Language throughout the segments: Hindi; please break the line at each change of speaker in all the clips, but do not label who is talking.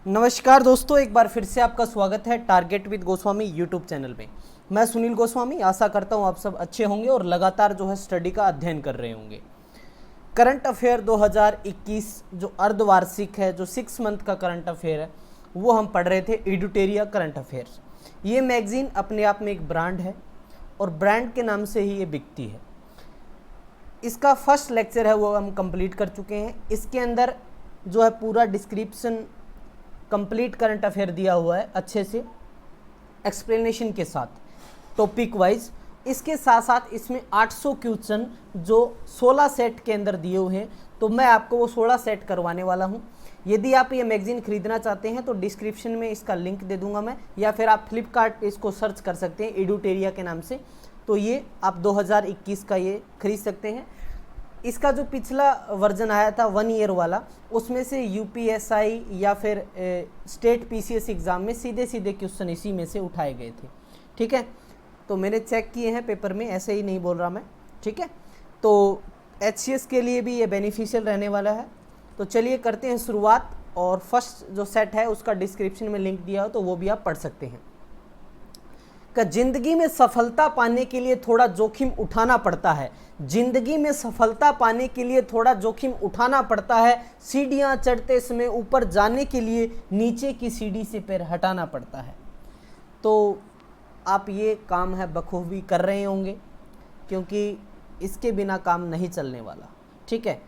नमस्कार दोस्तों, एक बार फिर से आपका स्वागत है target with Goswami YouTube channel में। मैं सुनील गोस्वामी आशा करता हूं आप सब अच्छे होंगे और लगातार जो है स्टडी का अध्ययन कर रहे होंगे। करंट अफेयर 2021 जो अर्धवार्षिक है, जो 6 मंथ का करंट अफेयर है, वो हम पढ़ रहे थे एडुटेरिया करंट अफेयर्स। ये मैगजीन अपने आप में एक ब्रांड है और ब्रांड के नाम से ही ये बिकती है। इसका फर्स्ट लेक्चर है वो हम कंप्लीट कर चुके हैं। इसके अंदर जो है पूरा डिस्क्रिप्शन कंप्लीट करंट अफेयर दिया हुआ है, अच्छे से एक्सप्लेनेशन के साथ, टॉपिक वाइज। इसके साथ साथ इसमें 800 क्वेश्चन जो 16 सेट के अंदर दिए हुए हैं, तो मैं आपको वो 16 सेट करवाने वाला हूँ। यदि आप ये मैगजीन खरीदना चाहते हैं तो डिस्क्रिप्शन में इसका लिंक दे दूंगा मैं, या फिर आप फ्लिपकार्ट इसको सर्च कर सकते हैं एडुटेरिया के नाम से। तो ये आप 2021 का ये खरीद सकते हैं। इसका जो पिछला वर्जन आया था 1 ईयर वाला, उसमें से यूपीएसआई या फिर स्टेट पीसीएस एग्ज़ाम में सीधे सीधे क्वेश्चन इसी में से उठाए गए थे। ठीक है, तो मैंने चेक किए हैं पेपर में, ऐसे ही नहीं बोल रहा मैं। ठीक है, तो एचसीएस के लिए भी ये बेनिफिशियल रहने वाला है। तो चलिए करते हैं शुरुआत, और फर्स्ट जो सेट है उसका डिस्क्रिप्शन में लिंक दिया हो तो वो भी आप पढ़ सकते हैं। कि जिंदगी में सफलता पाने के लिए थोड़ा जोखिम उठाना पड़ता है। जिंदगी में सफलता पाने के लिए थोड़ा जोखिम उठाना पड़ता है। सीढ़ियां चढ़ते समय ऊपर जाने के लिए नीचे की सीढ़ी से पैर हटाना पड़ता है। तो आप ये काम है बखूबी कर रहे होंगे, क्योंकि इसके बिना काम नहीं चलने वाला। ठीक है,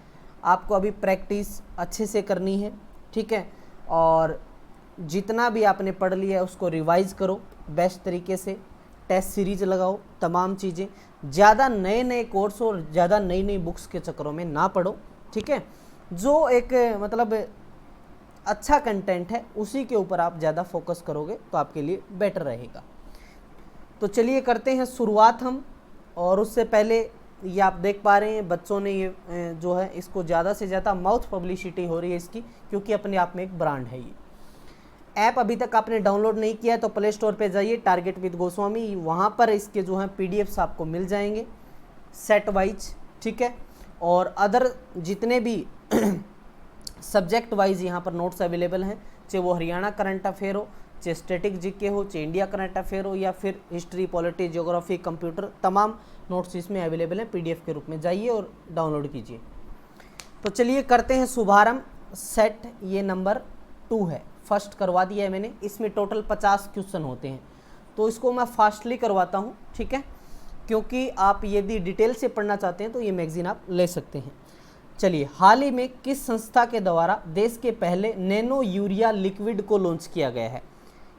आपको अभी प्रैक्टिस अच्छे से करनी है। ठीक है, और जितना भी आपने पढ़ लिया है उसको रिवाइज करो बेस्ट तरीके से, टेस्ट सीरीज लगाओ, तमाम चीज़ें। ज़्यादा नए नए कोर्स और ज़्यादा नई नई बुक्स के चक्करों में ना पढ़ो। ठीक है, जो एक मतलब अच्छा कंटेंट है उसी के ऊपर आप ज़्यादा फोकस करोगे तो आपके लिए बेटर रहेगा। तो चलिए करते हैं शुरुआत हम। और उससे पहले ये आप देख पा रहे हैं बच्चों ने ये जो है इसको ज़्यादा से ज़्यादा माउथ पब्लिसिटी हो रही है इसकी, क्योंकि अपने आप में एक ब्रांड है। ये ऐप अभी तक आपने डाउनलोड नहीं किया है तो प्ले स्टोर पे जाइए, टारगेट विद गोस्वामी, वहाँ पर इसके जो हैं पीडीएफ्स आपको मिल जाएंगे सेट वाइज। ठीक है, और अदर जितने भी सब्जेक्ट वाइज यहाँ पर नोट्स अवेलेबल हैं, चाहे वो हरियाणा करंट अफेयर हो, चाहे स्टैटिक जीके हो, चाहे इंडिया करंट अफेयर हो, या फिर हिस्ट्री, पॉलिटी, ज्योग्राफी, कंप्यूटर, तमाम नोट्स इसमें अवेलेबल हैं पीडीएफ के रूप में। जाइए और डाउनलोड कीजिए। तो चलिए करते हैं शुभारंभ। सेट ये नंबर 2 है, फर्स्ट करवा दिया है मैंने। इसमें टोटल 50 क्वेश्चन होते हैं, तो इसको मैं फास्टली करवाता हूँ। ठीक है, क्योंकि आप यदि डिटेल से पढ़ना चाहते हैं तो ये मैगजीन आप ले सकते हैं। चलिए, हाल ही में किस संस्था के द्वारा देश के पहले नैनो यूरिया लिक्विड को लॉन्च किया गया है?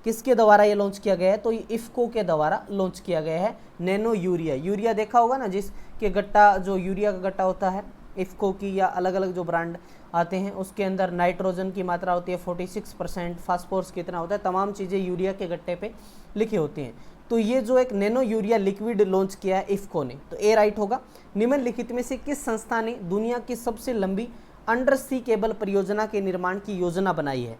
किसके द्वारा ये लॉन्च किया गया है? तो ये इफ्को के द्वारा लॉन्च किया गया है नैनो यूरिया। यूरिया देखा होगा ना, जिसके गट्टा, जो यूरिया का गट्टा होता है इफ्को की या अलग अलग जो ब्रांड आते हैं, उसके अंदर नाइट्रोजन की मात्रा होती है 46%, फास्फोरस कितना होता है, तमाम चीज़ें यूरिया के गट्टे पे लिखी होती हैं। तो ये जो एक नैनो यूरिया लिक्विड लॉन्च किया है इफ्को ने, तो ए राइट होगा। निम्नलिखित में से किस संस्था ने दुनिया की सबसे लंबी अंडर सी केबल परियोजना के निर्माण की योजना बनाई है?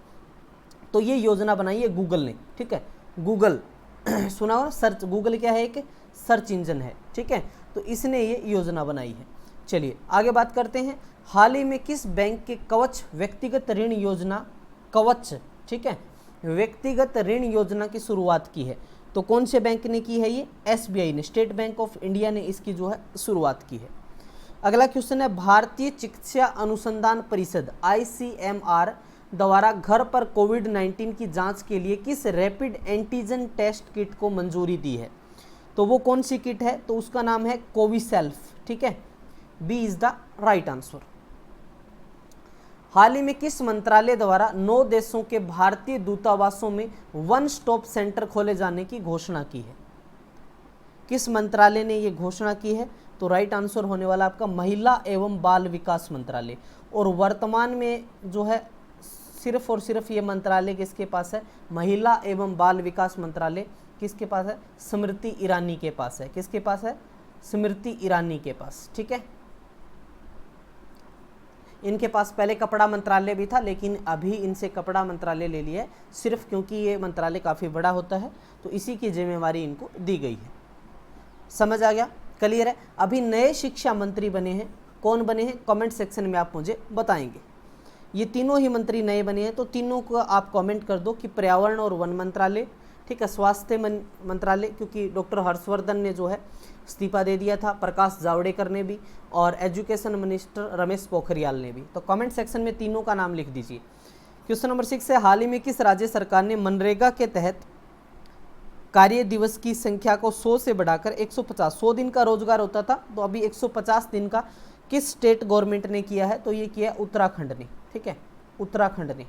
तो ये योजना बनाई है गूगल ने। ठीक है, गूगल सुना हो, सर्च, गूगल क्या है? एक सर्च इंजन है। ठीक है, तो इसने ये योजना बनाई है। चलिए आगे बात करते हैं। हाल ही में किस बैंक के कवच व्यक्तिगत ऋण योजना, कवच, ठीक है, व्यक्तिगत ऋण योजना की शुरुआत की है? तो कौन से बैंक ने की है? ये एसबीआई ने, स्टेट बैंक ऑफ इंडिया ने इसकी जो है शुरुआत की है। अगला क्वेश्चन है, भारतीय चिकित्सा अनुसंधान परिषद आईसीएमआर द्वारा घर पर कोविड-19 की जांच के लिए किस रैपिड एंटीजन टेस्ट किट को मंजूरी दी है? तो वो कौन सी किट है? तो उसका नाम है कोविसेल्फ। ठीक है, B is the right answer. हाल ही में किस मंत्रालय द्वारा 9 देशों के भारतीय दूतावासों में वन स्टॉप सेंटर खोले जाने की घोषणा की है? किस मंत्रालय ने ये घोषणा की है? तो राइट आंसर होने वाला आपका महिला एवं बाल विकास मंत्रालय। और वर्तमान में जो है सिर्फ और सिर्फ ये मंत्रालय किसके पास है? महिला एवं बाल विकास मंत्रालय किसके पास है? स्मृति ईरानी के पास है। किसके पास है? स्मृति ईरानी के पास। ठीक है, इनके पास पहले कपड़ा मंत्रालय भी था, लेकिन अभी इनसे कपड़ा मंत्रालय ले लिया है, सिर्फ क्योंकि ये मंत्रालय काफ़ी बड़ा होता है तो इसी की जिम्मेवारी इनको दी गई है। समझ आ गया? क्लियर है? अभी नए शिक्षा मंत्री बने हैं। कौन बने हैं? कमेंट सेक्शन में आप मुझे बताएंगे। ये तीनों ही मंत्री नए बने हैं, तो तीनों को आप कमेंट कर दो कि पर्यावरण और वन मंत्रालय, ठीक है, स्वास्थ्य मंत्रालय क्योंकि डॉक्टर हर्षवर्धन ने जो है इस्तीफा दे दिया था, प्रकाश जावड़ेकर ने भी, और एजुकेशन मिनिस्टर रमेश पोखरियाल ने भी। तो कमेंट सेक्शन में तीनों का नाम लिख दीजिए। क्वेश्चन नंबर 6 है, हाल ही में किस राज्य सरकार ने मनरेगा के तहत कार्य दिवस की संख्या को 100 से बढ़ाकर 150, 100 दिन का रोजगार होता था तो अभी 150 दिन का किस स्टेट गवर्नमेंट ने किया है? तो ये किया उत्तराखंड ने, ठीक है, उत्तराखंड ने।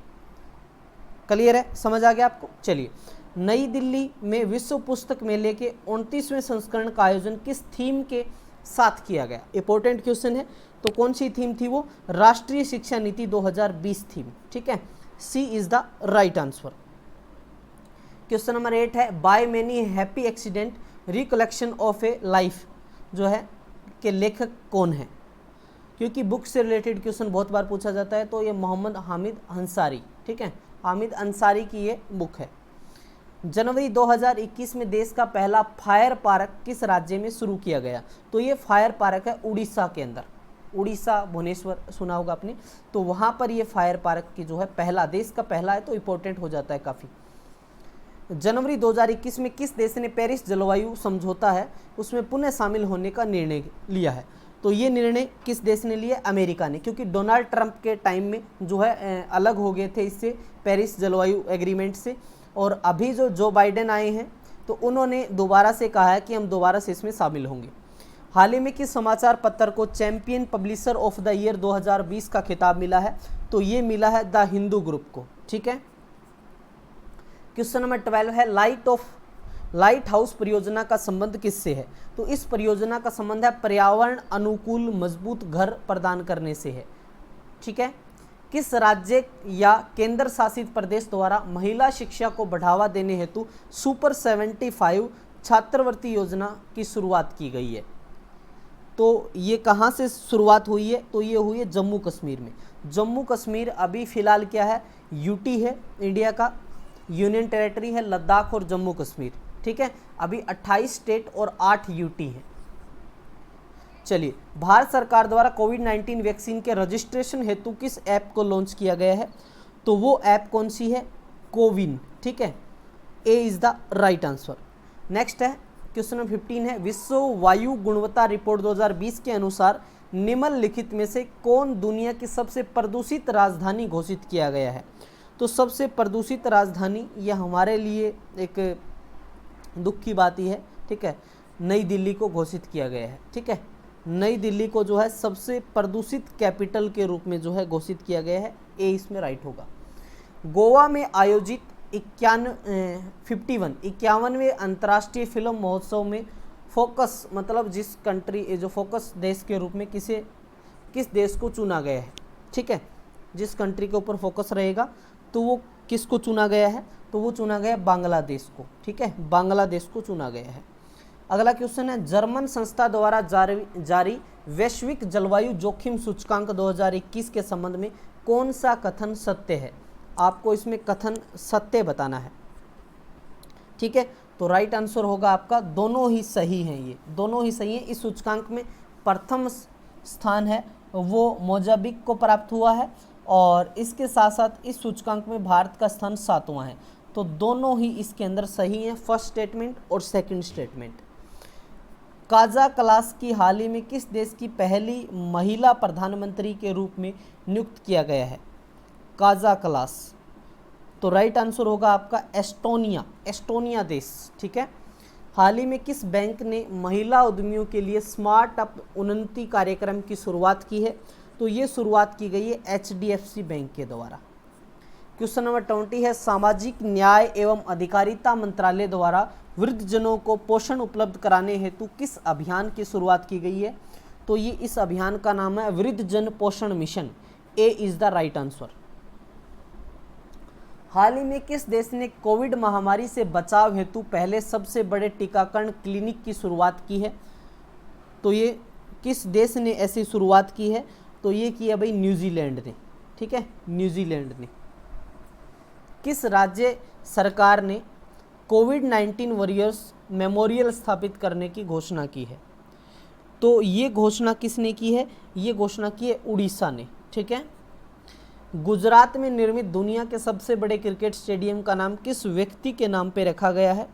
क्लियर है, समझ आ गया आपको? चलिए, नई दिल्ली में विश्व पुस्तक मेले के 29वें संस्करण का आयोजन किस थीम के साथ किया गया? इंपॉर्टेंट क्वेश्चन है। तो कौन सी थीम थी वो? राष्ट्रीय शिक्षा नीति 2020 थीम, ठीक है, C is the right answer. Question number 8 है, by many happy accident recollection of a life जो है के लेखक कौन है? क्योंकि बुक से रिलेटेड क्वेश्चन बहुत बार पूछा जाता है, तो ये मोहम्मद हामिद अंसारी, ठीक है, हामिद अंसारी की ये बुक है। जनवरी 2021 में देश का पहला फायर पार्क किस राज्य में शुरू किया गया? तो ये फायर पार्क है उड़ीसा के अंदर, उड़ीसा भुवनेश्वर सुना होगा आपने, तो वहाँ पर ये फायर पार्क की जो है पहला, देश का पहला है, तो इम्पोर्टेंट हो जाता है काफ़ी। जनवरी 2021 में किस देश ने पेरिस जलवायु समझौता है उसमें पुनः शामिल होने का निर्णय लिया है? तो ये निर्णय किस देश ने लिया? अमेरिका ने, क्योंकि डोनाल्ड ट्रंप के टाइम में जो है अलग हो गए थे इससे, पेरिस जलवायु एग्रीमेंट से, और अभी जो बाइडेन आए हैं तो उन्होंने दोबारा से कहा है कि हम दोबारा से इसमें शामिल होंगे। हाल ही में किस समाचार पत्र को champion publisher of the year 2020 का खिताब मिला है? तो ये मिला है द हिंदू ग्रुप को, ठीक है। क्वेश्चन नंबर 12 है, लाइट हाउस परियोजना का संबंध किससे है? तो इस परियोजना का संबंध है पर्यावरण अनुकूल मजबूत घर प्रदान करने से है, ठीक है। किस राज्य या केंद्र शासित प्रदेश द्वारा महिला शिक्षा को बढ़ावा देने हेतु सुपर 75 छात्रवृत्ति योजना की शुरुआत की गई है? तो ये कहाँ से शुरुआत हुई है? तो ये हुई है जम्मू कश्मीर में। जम्मू कश्मीर अभी फिलहाल क्या है? यूटी है, इंडिया का यूनियन टेरिटरी है लद्दाख और जम्मू कश्मीर, ठीक है। अभी 28 स्टेट और 8 यूटी है। चलिए, भारत सरकार द्वारा कोविड-19 वैक्सीन के रजिस्ट्रेशन हेतु किस ऐप को लॉन्च किया गया है? तो वो ऐप कौन सी है? कोविन, ठीक है, A is the right answer. Next है क्वेश्चन नंबर 15 है, विश्व वायु गुणवत्ता रिपोर्ट 2020 के अनुसार निम्नलिखित में से कौन दुनिया की सबसे प्रदूषित राजधानी घोषित किया गया है? तो सबसे प्रदूषित राजधानी ये हमारे लिए एक दुख की बात ही है, ठीक है, नई दिल्ली को घोषित किया गया है, ठीक है। नई दिल्ली को जो है सबसे प्रदूषित कैपिटल के रूप में जो है घोषित किया गया है, ए इसमें राइट होगा। गोवा में आयोजित 51वें अंतर्राष्ट्रीय फिल्म महोत्सव में फोकस मतलब जिस कंट्री जो फोकस देश के रूप में किस देश को चुना गया है, ठीक है, जिस कंट्री के ऊपर फोकस रहेगा तो वो किसको चुना गया है? तो वो चुना गया बांग्लादेश को, ठीक है, बांग्लादेश को चुना गया है। अगला क्वेश्चन है, जर्मन संस्था द्वारा जारी वैश्विक जलवायु जोखिम सूचकांक 2021 के संबंध में कौन सा कथन सत्य है? आपको इसमें कथन सत्य बताना है, ठीक है। तो राइट आंसर होगा आपका, दोनों ही सही हैं, ये दोनों ही सही हैं। इस सूचकांक में प्रथम स्थान है वो मोजाम्बिक को प्राप्त हुआ है, और इसके साथ साथ इस सूचकांक में भारत का स्थान 7वां है। तो दोनों ही इसके अंदर सही हैं, फर्स्ट स्टेटमेंट और सेकंड स्टेटमेंट। काजा क्लास की हाल ही में किस देश की पहली महिला प्रधानमंत्री के रूप में नियुक्त किया गया है? काजा क्लास, तो राइट आंसर होगा आपका एस्टोनिया देश, ठीक है। हाल ही में किस बैंक ने महिला उद्यमियों के लिए स्मार्ट अप उन्नति कार्यक्रम की शुरुआत की है? तो ये शुरुआत की गई है HDFC बैंक के द्वारा। क्वेश्चन नंबर 20 है, सामाजिक न्याय एवं अधिकारिता मंत्रालय द्वारा वृद्धजनों को पोषण उपलब्ध कराने हेतु किस अभियान की शुरुआत की गई है? तो ये इस अभियान का नाम है वृद्धजन पोषण mission, A is the right answer. हाल ही में किस देश ने कोविड महामारी से बचाव हेतु पहले सबसे बड़े टीकाकरण क्लिनिक की शुरुआत की है? तो ये किस देश ने ऐसी शुरुआत की है? तो ये किया भाई न्यूजीलैंड ने, ठीक है, न्यूजीलैंड ने। किस राज्य सरकार ने कोविड-19 वॉरियर्स मेमोरियल स्थापित करने की घोषणा की है? तो ये घोषणा किसने की है? ये घोषणा की है उड़ीसा ने, ठीक है। गुजरात में निर्मित दुनिया के सबसे बड़े क्रिकेट स्टेडियम का नाम किस व्यक्ति के नाम पे रखा गया है?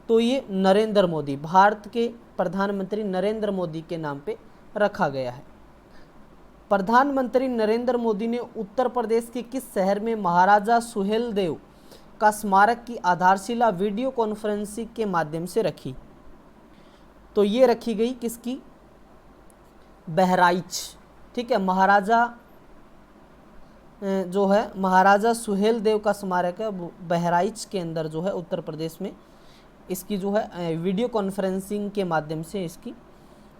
तो ये नरेंद्र मोदी, भारत के प्रधानमंत्री नरेंद्र मोदी के नाम पे रखा गया है। प्रधानमंत्री नरेंद्र मोदी ने उत्तर प्रदेश के किस शहर में महाराजा सुहेलदेव का स्मारक की आधारशिला वीडियो कॉन्फ्रेंसिंग के माध्यम से रखी? तो ये रखी गई किसकी? बहराइच। ठीक है, महाराजा जो है महाराजा सुहेलदेव का स्मारक है बहराइच के अंदर जो है उत्तर प्रदेश में, इसकी जो है वीडियो कॉन्फ्रेंसिंग के माध्यम से इसकी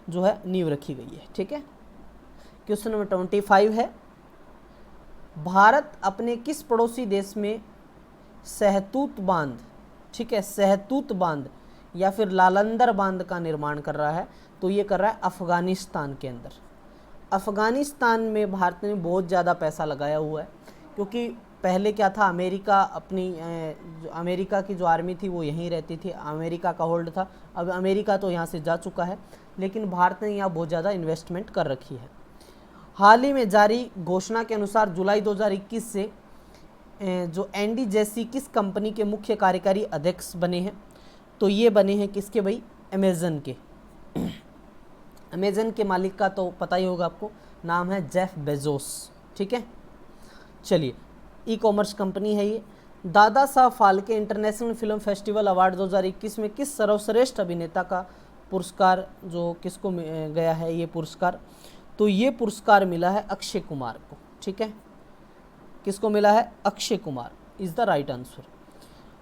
जो है नींव रखी गई है। ठीक है, क्वेश्चन नंबर 25 है, भारत अपने किस पड़ोसी देश में सहतूत बांध, ठीक है, सहतूत बांध या फिर लालंदर बांध का निर्माण कर रहा है? तो ये कर रहा है अफगानिस्तान के अंदर। अफगानिस्तान में भारत ने बहुत ज़्यादा पैसा लगाया हुआ है, क्योंकि पहले क्या था, अमेरिका अमेरिका की जो आर्मी थी वो यहीं रहती थी, अमेरिका का होल्ड था। अब अमेरिका तो यहाँ से जा चुका है, लेकिन भारत ने यहाँ बहुत ज़्यादा इन्वेस्टमेंट कर रखी है। हाल ही में जारी घोषणा के अनुसार जुलाई 2021 से जो एंडी जेसी किस कंपनी के मुख्य कार्यकारी अध्यक्ष बने हैं? तो ये बने हैं किसके भाई? अमेज़न के। अमेज़न के मालिक का तो पता ही होगा आपको, नाम है जेफ बेजोस। ठीक है, चलिए, ई कॉमर्स कंपनी है ये। Dada Saheb Phalke international film festival award 2021 में किस सर्वश्रेष्ठ अभिनेता का पुरस्कार जो किसको गया है ये पुरस्कार? तो ये पुरस्कार मिला है अक्षय कुमार को। ठीक है, किसको मिला है? Akshay Kumar is the right answer.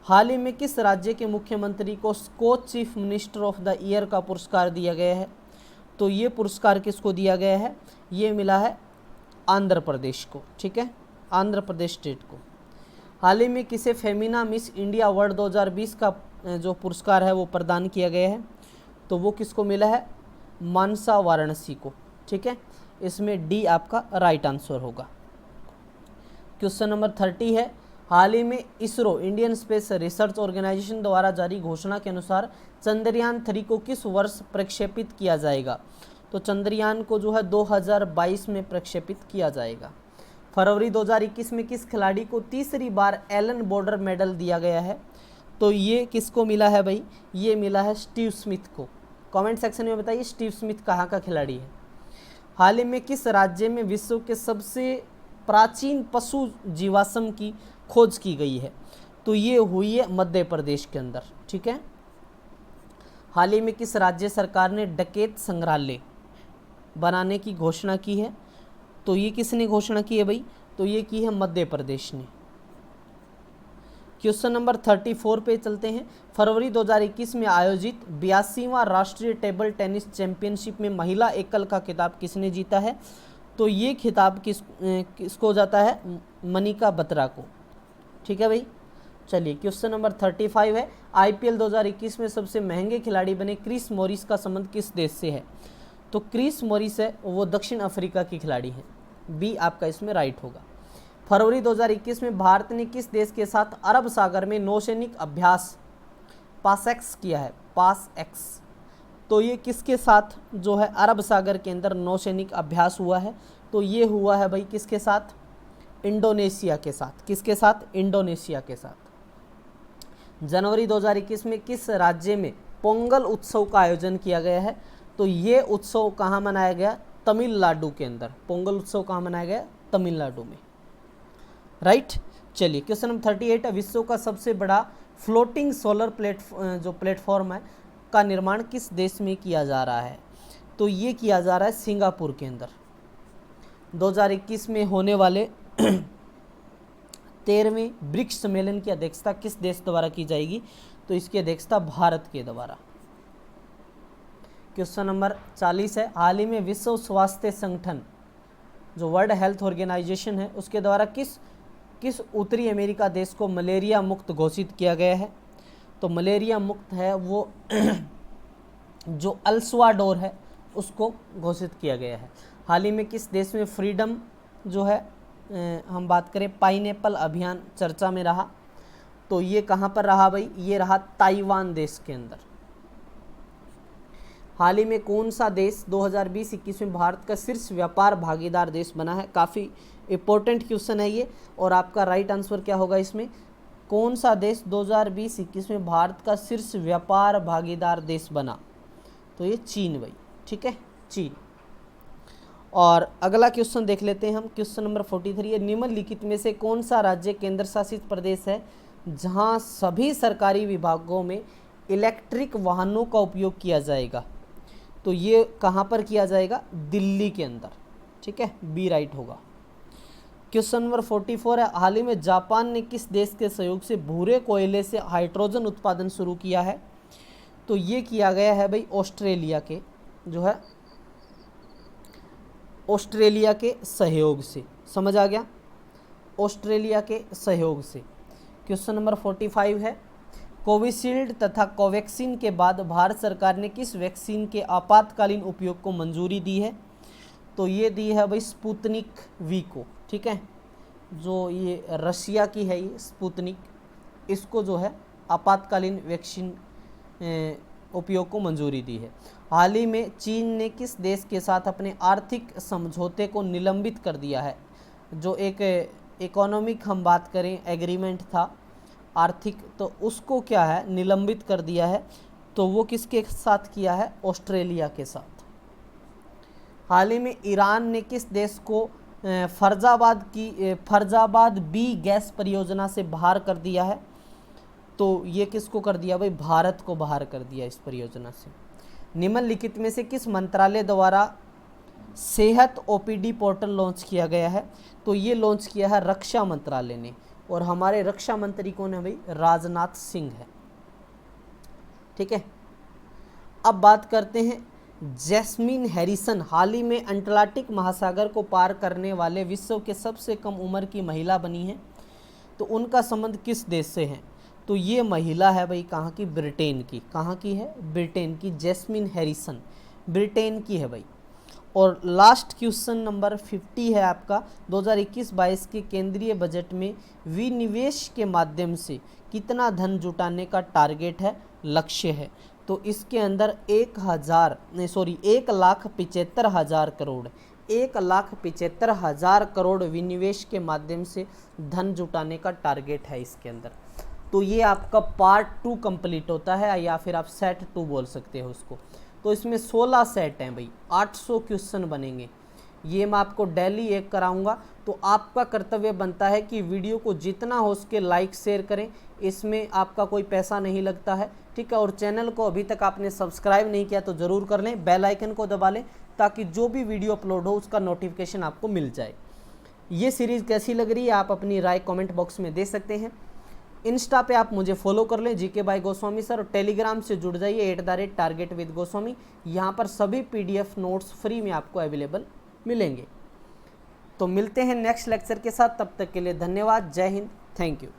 हाल ही में किस राज्य के मुख्यमंत्री को Skoch chief minister of the year का पुरस्कार दिया गया है? तो ये पुरस्कार किसको दिया गया है? ये मिला है आंध्र प्रदेश को। ठीक है, आंध्र प्रदेश स्टेट को। हाल ही में किसे फेमिना मिस इंडिया वर्ल्ड 2020 का जो पुरस्कार है वो प्रदान किया गया है? तो वो किसको मिला है? मानसा वाराणसी को। ठीक है, इसमें डी आपका राइट आंसर होगा। क्वेश्चन नंबर 30 है, हाल ही में ISRO Indian space research organisation द्वारा जारी घोषणा के अनुसार चंद्रयान 3 को किस वर्ष प्रक्षेपित किया जाएगा? तो चंद्रयान को जो है 2022 में प्रक्षेपित किया जाएगा। फरवरी 2021 में किस खिलाड़ी को तीसरी बार एलन बॉर्डर मेडल दिया गया है? तो ये किसको मिला है भाई? ये मिला है स्टीव स्मिथ को। कमेंट सेक्शन में बताइए स्टीव स्मिथ कहाँ का खिलाड़ी है। हाल ही में किस राज्य में विश्व के सबसे प्राचीन पशु जीवाश्म की खोज की गई है? तो ये हुई है मध्य प्रदेश के अंदर। ठीक है, हाल ही में किस राज्य सरकार ने डकैत संग्रहालय बनाने की घोषणा की है? तो ये किसने घोषणा की है भाई? तो ये की है मध्य प्रदेश ने। क्वेश्चन नंबर 34 पे चलते हैं। फरवरी 2021 में आयोजित 82वां राष्ट्रीय टेबल टेनिस चैंपियनशिप में महिला एकल का खिताब किसने जीता है? तो ये खिताब किसको जाता है? मनिका बत्रा को। ठीक है भाई, चलिए क्वेश्चन नंबर 35 है, आईपीएल 2021 में सबसे महंगे खिलाड़ी बने क्रिस मॉरिस का संबंध किस देश से है? तो क्रिस मॉरिस है वो दक्षिण अफ्रीका की खिलाड़ी है। बी आपका इसमें राइट होगा। फरवरी 2021 में भारत ने किस देश के साथ अरब सागर में नौसैनिक अभ्यास पासएक्स किया है? पासएक्स। तो ये किसके साथ जो है अरब सागर के अंदर नौसैनिक अभ्यास हुआ है? तो ये हुआ है भाई किसके साथ? इंडोनेशिया के साथ। किसके साथ? इंडोनेशिया के साथ। जनवरी 2021 में किस राज्य में पोंगल उत्सव का आयोजन किया गया है? तो ये उत्सव कहाँ मनाया गया? तमिलनाडु के अंदर। पोंगल उत्सव कहाँ मनाया गया? तमिलनाडु में। राइट, चलिए क्वेश्चन नंबर 38 है, विश्व का सबसे बड़ा फ्लोटिंग सोलर प्लेटफॉर्म है का निर्माण किस देश में किया जा रहा है? तो ये किया जा रहा है सिंगापुर के अंदर। 2021 में होने वाले 13वें ब्रिक्स सम्मेलन की अध्यक्षता किस देश द्वारा की जाएगी? तो इसकी अध्यक्षता भारत के द्वारा। क्वेश्चन नंबर 40 है, हाल ही में विश्व स्वास्थ्य संगठन जो वर्ल्ड हेल्थ ऑर्गेनाइजेशन है उसके द्वारा किस उत्तरी अमेरिका देश को मलेरिया मुक्त घोषित किया गया है? तो मलेरिया मुक्त है वो जो अल्सवाडोर है उसको घोषित किया गया है। हाल ही में किस देश में फ्रीडम जो है हम बात करें पाइनएप्पल अभियान चर्चा में रहा? तो ये कहाँ पर रहा भाई? ये रहा ताइवान देश के अंदर। हाल ही में कौन सा देश 2020-21 में भारत का शीर्ष व्यापार भागीदार देश बना है? काफ़ी इंपॉर्टेंट क्वेश्चन है ये। और आपका राइट आंसर क्या होगा इसमें, कौन सा देश 2020-21 में भारत का शीर्ष व्यापार भागीदार देश बना? तो ये चीन भाई, ठीक है, चीन। और अगला क्वेश्चन देख लेते हैं हम, क्वेश्चन नंबर 43 है, निम्नलिखित में से कौन सा राज्य केंद्र शासित प्रदेश है जहां सभी सरकारी विभागों में इलेक्ट्रिक वाहनों का उपयोग किया जाएगा? तो ये कहां पर किया जाएगा? दिल्ली के अंदर, ठीक है, बी राइट होगा। क्वेश्चन नंबर 44 है, हाल ही में जापान ने किस देश के सहयोग से भूरे कोयले से हाइड्रोजन उत्पादन शुरू किया है? तो ये किया गया है भाई ऑस्ट्रेलिया के जो है ऑस्ट्रेलिया के सहयोग से, समझ आ गया, ऑस्ट्रेलिया के सहयोग से। क्वेश्चन नंबर 45 है, कोविशील्ड तथा कोवैक्सीन के बाद भारत सरकार ने किस वैक्सीन के आपातकालीन उपयोग को मंजूरी दी है? तो ये दी है भाई स्पुतनिक वी को, ठीक है, जो ये रशिया की है ये स्पुतनिक, इसको जो है आपातकालीन वैक्सीन उपयोग को मंजूरी दी है। हाल ही में चीन ने किस देश के साथ अपने आर्थिक समझौते को निलंबित कर दिया है? जो एक इकोनॉमिक हम बात करें एग्रीमेंट था आर्थिक, तो उसको क्या है निलंबित कर दिया है। तो वो किसके साथ किया है? ऑस्ट्रेलिया के साथ। हाल ही में ईरान ने किस देश को फरजाबाद बी गैस परियोजना से बाहर कर दिया है? तो ये किसको कर दिया भाई? भारत को बाहर कर दिया इस परियोजना से। निम्नलिखित में से किस मंत्रालय द्वारा सेहत ओपीडी पोर्टल लॉन्च किया गया है? तो ये लॉन्च किया है रक्षा मंत्रालय ने, और हमारे रक्षा मंत्री कौन है भाई? राजनाथ सिंह है, ठीक है। अब बात करते हैं, जैस्मीन हैरिसन हाल ही में अटलांटिक महासागर को पार करने वाले विश्व के सबसे कम उम्र की महिला बनी है। तो उनका संबंध किस देश से है? तो ये महिला है भाई कहाँ की? ब्रिटेन की। कहाँ की है? ब्रिटेन की। जैस्मीन हैरिसन ब्रिटेन की है भाई। और लास्ट क्वेश्चन नंबर 50 है आपका, 2021-22 के केंद्रीय बजट में विनिवेश के माध्यम से कितना धन जुटाने का टारगेट है, लक्ष्य है? तो इसके अंदर 1,75,000 करोड़ 1,75,000 करोड़ विनिवेश के माध्यम से धन जुटाने का टारगेट है इसके अंदर। तो ये आपका पार्ट 2 कंप्लीट होता है, या फिर आप सेट 2 बोल सकते हो उसको। तो इसमें 16 सेट हैं भाई, 800 क्वेश्चन बनेंगे। ये मैं आपको डेली एक कराऊंगा। तो आपका कर्तव्य बनता है कि वीडियो को जितना हो सके लाइक शेयर करें, इसमें आपका कोई पैसा नहीं लगता है, ठीक है। और चैनल को अभी तक आपने सब्सक्राइब नहीं किया तो ज़रूर कर लें, बेल आइकन को दबा लें, ताकि जो भी वीडियो अपलोड हो उसका नोटिफिकेशन आपको मिल जाए। ये सीरीज़ कैसी लग रही है आप अपनी राय कमेंट बॉक्स में दे सकते हैं। इंस्टा पे आप मुझे फॉलो कर लें जीके बाय गोस्वामी सर, और टेलीग्राम से जुड़ जाइए @targetwithgoswami। यहाँ पर सभी PDF नोट्स फ्री में आपको अवेलेबल मिलेंगे। तो मिलते हैं नेक्स्ट लेक्चर के साथ, तब तक के लिए धन्यवाद। जय हिंद, थैंक यू।